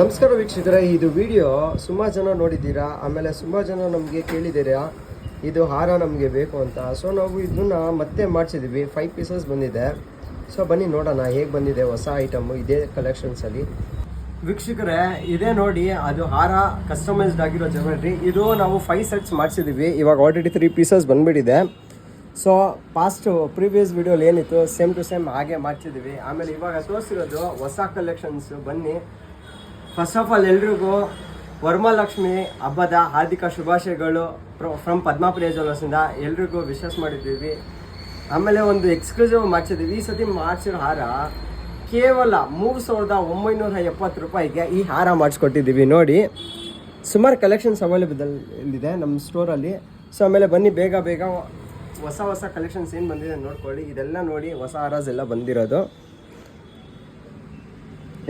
ನಮಸ್ಕಾರ ವೀಕ್ಷಕರೇ, ಇದು ವಿಡಿಯೋ ಸುಮಾರು ಜನ ನೋಡಿದ್ದೀರಾ. ಆಮೇಲೆ ಸುಮಾರು ಜನ ನಮಗೆ ಕೇಳಿದ್ದೀರಾ ಇದು ಹಾರ ನಮಗೆ ಬೇಕು ಅಂತ. ಸೊ ನಾವು ಇದನ್ನ ಮತ್ತೆ ಮಾಡಿಸಿದ್ವಿ. 5 ಪೀಸಸ್ ಬಂದಿದೆ. ಸೊ ಬನ್ನಿ ನೋಡೋಣ ಹೇಗೆ ಬಂದಿದೆ ಹೊಸ ಐಟಮು ಇದೇ ಕಲೆಕ್ಷನ್ಸಲ್ಲಿ. ವೀಕ್ಷಕರೇ, ಇದೇ ನೋಡಿ, ಅದು ಹಾರ ಕಸ್ಟಮೈಸ್ಡ್ ಆಗಿರೋ ಜ್ಯುವೆಲ್ರಿ. ಇದು ನಾವು 5 ಸೆಟ್ಸ್ ಮಾಡಿಸಿದ್ವಿ. ಇವಾಗ ಆಲ್ರೆಡಿ 3 ಪೀಸಸ್ ಬಂದ್ಬಿಟ್ಟಿದೆ. ಸೊ ಪ್ರೀವಿಯಸ್ ವಿಡಿಯೋಲಿ ಏನಿತ್ತು ಸೇಮ್ ಟು ಸೇಮ್ ಹಾಗೆ ಮಾಡ್ತಿದ್ವಿ. ಆಮೇಲೆ ಇವಾಗ ತೋರಿಸಿರೋದು ಹೊಸ ಕಲೆಕ್ಷನ್ಸ್. ಬನ್ನಿ. ಫಸ್ಟ್ ಆಫ್ ಆಲ್ ಎಲ್ರಿಗೂ ವರಮಹಾಲಕ್ಷ್ಮಿ ಹಬ್ಬದ ಹಾರ್ದಿಕ ಶುಭಾಶಯಗಳು ಫ್ರಮ್ ಪದ್ಮಾಪುರ ಜ್ಯುವೆಲ್ಲರ್ಸಿಂದ. ಎಲ್ರಿಗೂ ವಿಶಸ್ ಮಾಡಿದ್ದೀವಿ. ಆಮೇಲೆ ಒಂದು ಎಕ್ಸ್ಕ್ಲೂಸಿವ್ ಮಾಡಿಸಿದ್ದೀವಿ. ಈ ಸತಿ ಮಾಡಿಸಿರೋ ಹಾರ ಕೇವಲ 3,970 ರೂಪಾಯಿಗೆ ಈ ಹಾರ ಮಾಡಿಸ್ಕೊಟ್ಟಿದ್ದೀವಿ. ನೋಡಿ, ಸುಮಾರು ಕಲೆಕ್ಷನ್ಸ್ ಅವೈಲೇಬಲ್ ಇದೆ ನಮ್ಮ ಸ್ಟೋರಲ್ಲಿ. ಸೊ ಆಮೇಲೆ ಬನ್ನಿ, ಬೇಗ ಹೊಸ ಕಲೆಕ್ಷನ್ಸ್ ಏನು ಬಂದಿದೆ ನೋಡ್ಕೊಳ್ಳಿ. ಇದೆಲ್ಲ ನೋಡಿ, ಹೊಸ ಹಾರಾಸ್ ಎಲ್ಲ ಬಂದಿರೋದು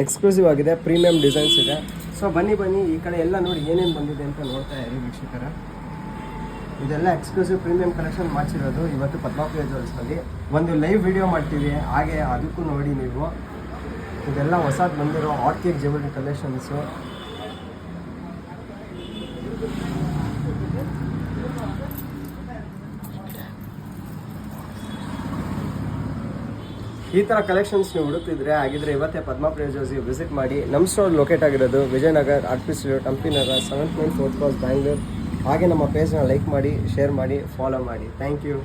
ಎಕ್ಸ್ಕ್ಲೂಸಿವ್ ಆಗಿದೆ. ಪ್ರೀಮಿಯಂ ಡಿಸೈನ್ಸ್ ಇದೆ. ಸೊ ಬನ್ನಿ ಈ ಕಡೆ ಎಲ್ಲ ನೋಡಿ ಏನೇನು ಬಂದಿದೆ ಅಂತ ನೋಡ್ತಾ ಇರಿ ವೀಕ್ಷಕರ. ಇದೆಲ್ಲ ಎಕ್ಸ್ಕ್ಲೂಸಿವ್ ಪ್ರೀಮಿಯಂ ಕಲೆಕ್ಷನ್ ಮಾಡಿಸಿರೋದು ಇವತ್ತು ಪದ್ಮಾಪುರ ಜ್ಯುವೆಲ್ಸ್ನಲ್ಲಿ. ಒಂದು ಲೈವ್ ವಿಡಿಯೋ ಮಾಡ್ತೀವಿ, ಹಾಗೆ ಅದಕ್ಕೂ ನೋಡಿ ನೀವು. ಇದೆಲ್ಲ ಹೊಸದು ಬಂದಿರೋ ಹಾಟ್ ಕೇಕ್ ಜ್ಯುವೆಲ್ರಿ ಕಲೆಕ್ಷನ್ಸು. ಈ ಥರ ಕಲೆಕ್ಷನ್ಸ್ ನೀವು ಹುಡುಕ್ತಿದ್ರೆ ಆಗಿದ್ರೆ ಇವತ್ತೇ ಪದ್ಮಾಪುರ ಜ್ಯುವೆಲ್ಸ್ಗೆ ವಿಸಿಟ್ ಮಾಡಿ. ನಮ್ಮ ಸ್ಟೋರ್ ಲೊಕೇಟ್ ಆಗಿರೋದು ವಿಜಯನಗರ್, ಆರ್ಟಿಸ್ ರೋಡ್, ಹಂಪಿ ನಗರ, 7.4 ಕ್ರಾಸ್, ಬ್ಯಾಂಗ್ಳೂರ್. ಹಾಗೆ ನಮ್ಮ ಪೇಜ್ನ ಲೈಕ್ ಮಾಡಿ, ಶೇರ್ ಮಾಡಿ, ಫಾಲೋ ಮಾಡಿ. Thank you.